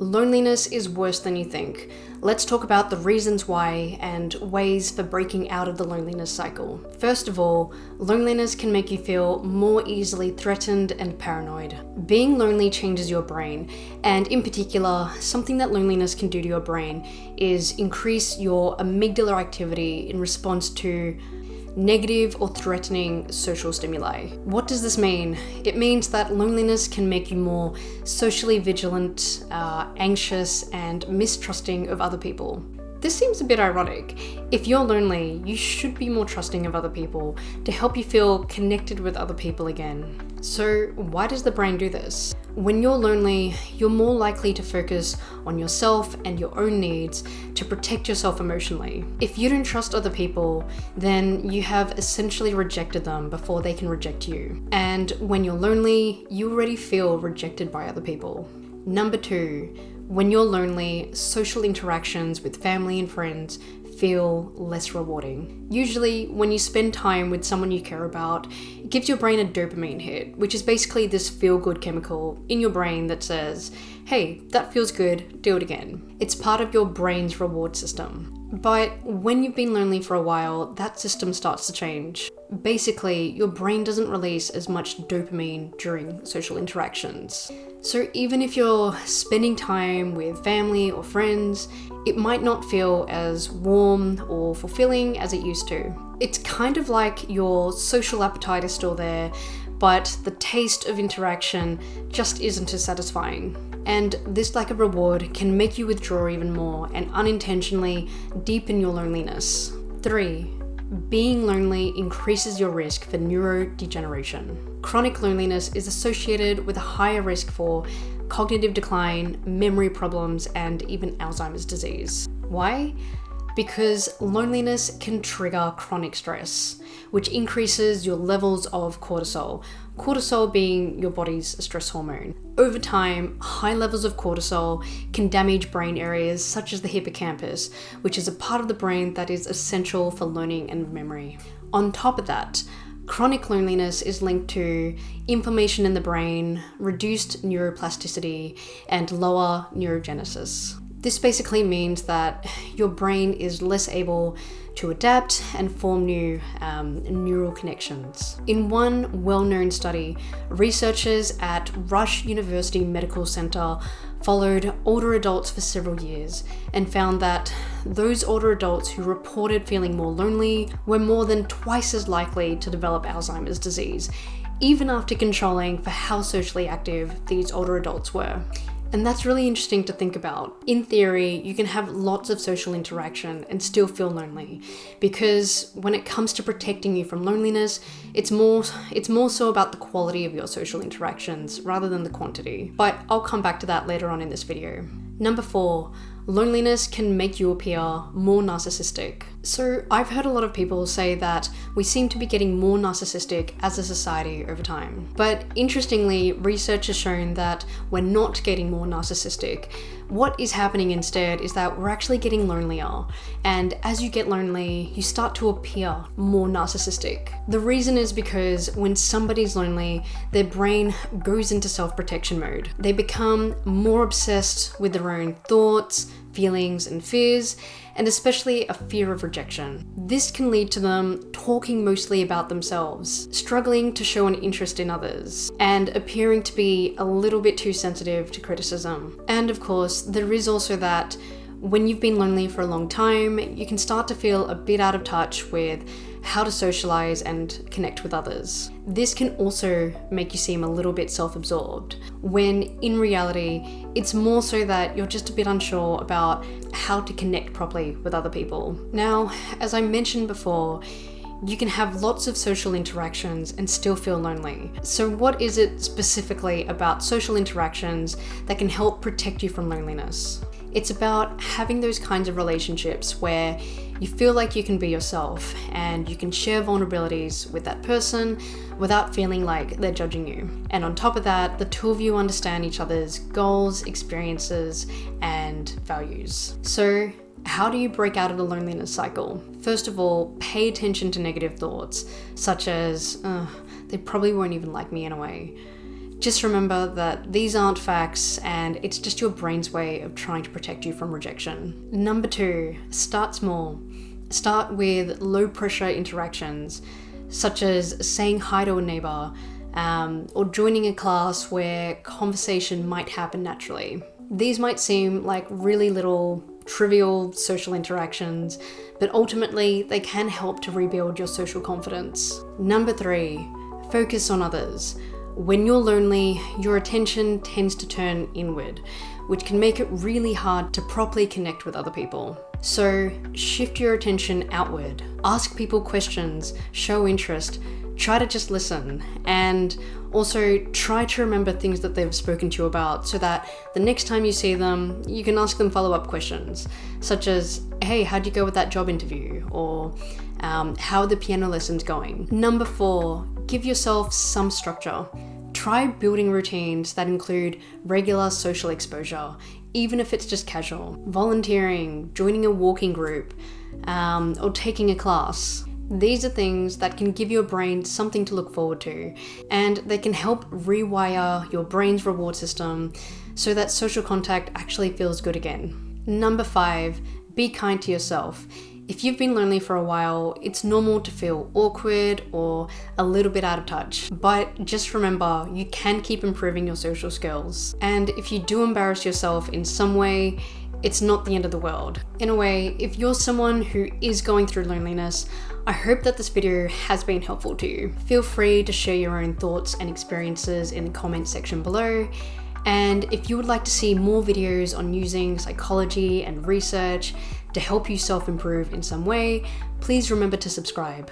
Loneliness is worse than you think. Let's talk about the reasons why and ways for breaking out of the loneliness cycle. First of all, loneliness can make you feel more easily threatened and paranoid. Being lonely changes your brain, and in particular, something that loneliness can do to your brain is increase your amygdala activity in response to negative or threatening social stimuli. What does this mean? It means that loneliness can make you more socially vigilant, anxious, and mistrusting of other people. This seems a bit ironic. If you're lonely, you should be more trusting of other people to help you feel connected with other people again. So why does the brain do this? When you're lonely, you're more likely to focus on yourself and your own needs to protect yourself emotionally. If you don't trust other people, then you have essentially rejected them before they can reject you. And when you're lonely, you already feel rejected by other people. Number 2, when you're lonely, social interactions with family and friends feel less rewarding. Usually, when you spend time with someone you care about, it gives your brain a dopamine hit, which is basically this feel-good chemical in your brain that says, hey, that feels good, do it again. It's part of your brain's reward system. But when you've been lonely for a while, that system starts to change. Basically, your brain doesn't release as much dopamine during social interactions. So even if you're spending time with family or friends, it might not feel as warm or fulfilling as it used to. It's kind of like your social appetite is still there, but the taste of interaction just isn't as satisfying. And this lack of reward can make you withdraw even more and unintentionally deepen your loneliness. 3. Being lonely increases your risk for neurodegeneration. Chronic loneliness is associated with a higher risk for cognitive decline, memory problems, and even Alzheimer's disease. Why? Because loneliness can trigger chronic stress, which increases your levels of cortisol. Cortisol being your body's stress hormone. Over time, high levels of cortisol can damage brain areas such as the hippocampus, which is a part of the brain that is essential for learning and memory. On top of that, chronic loneliness is linked to inflammation in the brain, reduced neuroplasticity, and lower neurogenesis. This basically means that your brain is less able to adapt and form new neural connections. In one well-known study, researchers at Rush University Medical Center followed older adults for several years and found that those older adults who reported feeling more lonely were more than twice as likely to develop Alzheimer's disease, even after controlling for how socially active these older adults were. And that's really interesting to think about. In theory, you can have lots of social interaction and still feel lonely, because when it comes to protecting you from loneliness, it's more so about the quality of your social interactions rather than the quantity. But I'll come back to that later on in this video. Number 4, loneliness can make you appear more narcissistic. So I've heard a lot of people say that we seem to be getting more narcissistic as a society over time. But interestingly, research has shown that we're not getting more narcissistic. What is happening instead is that we're actually getting lonelier. And as you get lonely, you start to appear more narcissistic. The reason is because when somebody's lonely, their brain goes into self-protection mode. They become more obsessed with their own thoughts, feelings, and fears, and especially a fear of rejection. This can lead to them talking mostly about themselves, struggling to show an interest in others, and appearing to be a little bit too sensitive to criticism. And of course, there is also that when you've been lonely for a long time, you can start to feel a bit out of touch with how to socialize and connect with others. This can also make you seem a little bit self-absorbed, when in reality, it's more so that you're just a bit unsure about how to connect properly with other people. Now, as I mentioned before, you can have lots of social interactions and still feel lonely. So what is it specifically about social interactions that can help protect you from loneliness? It's about having those kinds of relationships where you feel like you can be yourself and you can share vulnerabilities with that person without feeling like they're judging you. And on top of that, the two of you understand each other's goals, experiences, and values. So how do you break out of the loneliness cycle? First of all, pay attention to negative thoughts, such as, they probably won't even like me anyway. Just remember that these aren't facts and it's just your brain's way of trying to protect you from rejection. Number 2, start small. Start with low pressure interactions, such as saying hi to a neighbor, or joining a class where conversation might happen naturally. These might seem like really little, trivial social interactions, but ultimately they can help to rebuild your social confidence. Number 3, focus on others. When you're lonely, your attention tends to turn inward, which can make it really hard to properly connect with other people. So shift your attention outward. Ask people questions, show interest, try to just listen, and also try to remember things that they've spoken to you about so that the next time you see them, you can ask them follow-up questions, such as, hey, how'd you go with that job interview? Or how are the piano lessons going? Number 4, give yourself some structure. Try building routines that include regular social exposure, even if it's just casual. Volunteering, joining a walking group, or taking a class. These are things that can give your brain something to look forward to, and they can help rewire your brain's reward system so that social contact actually feels good again. Number 5, be kind to yourself. If you've been lonely for a while, it's normal to feel awkward or a little bit out of touch, but just remember, you can keep improving your social skills. And if you do embarrass yourself in some way, it's not the end of the world. In a way, if you're someone who is going through loneliness, I hope that this video has been helpful to you. Feel free to share your own thoughts and experiences in the comment section below. And if you would like to see more videos on using psychology and research to help you self-improve in some way, please remember to subscribe.